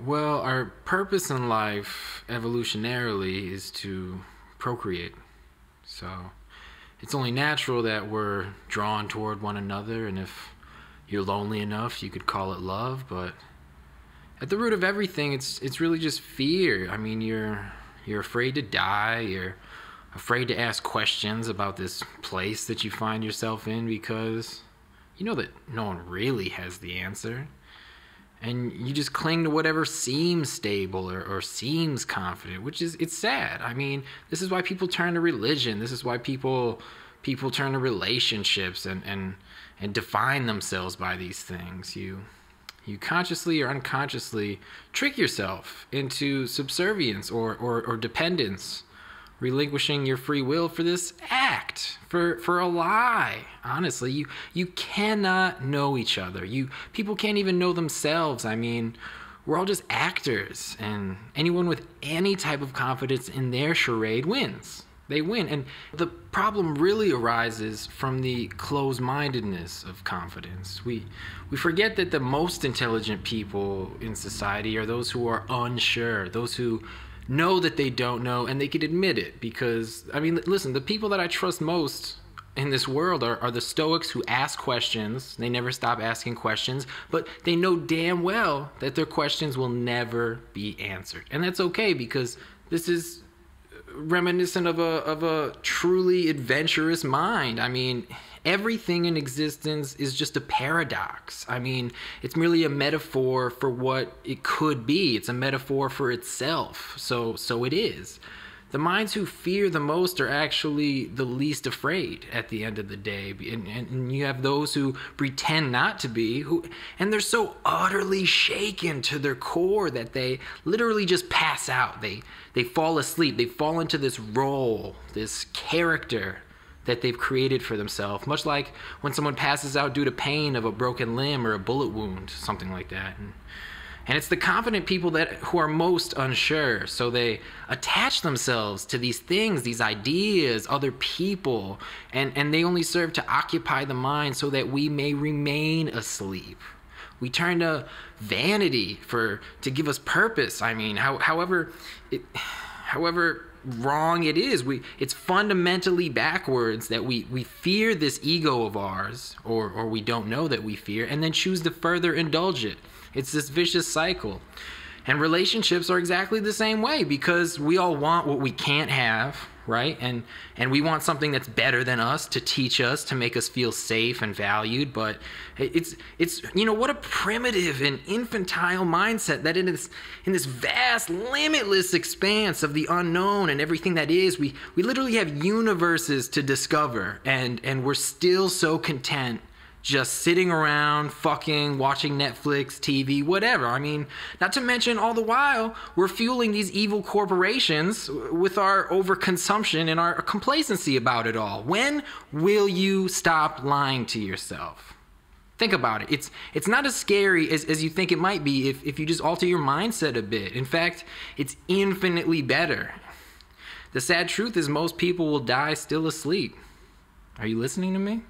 Well, our purpose in life, evolutionarily, is to procreate. So it's only natural that we're drawn toward one another, and if you're lonely enough, you could call it love, but at the root of everything, it's really just fear. I mean, you're afraid to die, you're afraid to ask questions about this place that you find yourself in because you know that no one really has the answer. And you just cling to whatever seems stable or seems confident, which is, it's sad. I mean, this is why people turn to religion. This is why people turn to relationships and define themselves by these things. You consciously or unconsciously trick yourself into subservience or dependence, relinquishing your free will for this act, for a lie. Honestly, you cannot know each other. People can't even know themselves. I mean, we're all just actors, and anyone with any type of confidence in their charade wins. They win. And the problem really arises from the closed-mindedness of confidence. We forget that the most intelligent people in society are those who are unsure, those who know that they don't know, and they could admit it. Because, I mean, listen, the people that I trust most in this world are the Stoics who ask questions. They never stop asking questions, but they know damn well that their questions will never be answered. And that's okay, because this is reminiscent of a truly adventurous mind. I mean, everything in existence is just a paradox. I mean, it's merely a metaphor for what it could be. It's a metaphor for itself. So it is. The minds who fear the most are actually the least afraid at the end of the day. And you have those who pretend not to be, and they're so utterly shaken to their core that they literally just pass out. They fall asleep. They fall into this role, this character that they've created for themselves, much like when someone passes out due to pain of a broken limb or a bullet wound, something like that. And it's the confident people who are most unsure, so they attach themselves to these things, these ideas, other people, and they only serve to occupy the mind so that we may remain asleep. We turn to vanity to give us purpose. I mean, however wrong it is, it's fundamentally backwards that we fear this ego of ours, or we don't know that we fear, and then choose to further indulge it. It's this vicious cycle. And relationships are exactly the same way, because we all want what we can't have, right? And we want something that's better than us, to teach us, to make us feel safe and valued. But it's what a primitive and infantile mindset that in this vast, limitless expanse of the unknown and everything that is, we literally have universes to discover, and we're still so content just sitting around, fucking, watching Netflix, TV, whatever. I mean, not to mention all the while, we're fueling these evil corporations with our overconsumption and our complacency about it all. When will you stop lying to yourself? Think about it. It's not as scary as you think it might be if you just alter your mindset a bit. In fact, it's infinitely better. The sad truth is most people will die still asleep. Are you listening to me?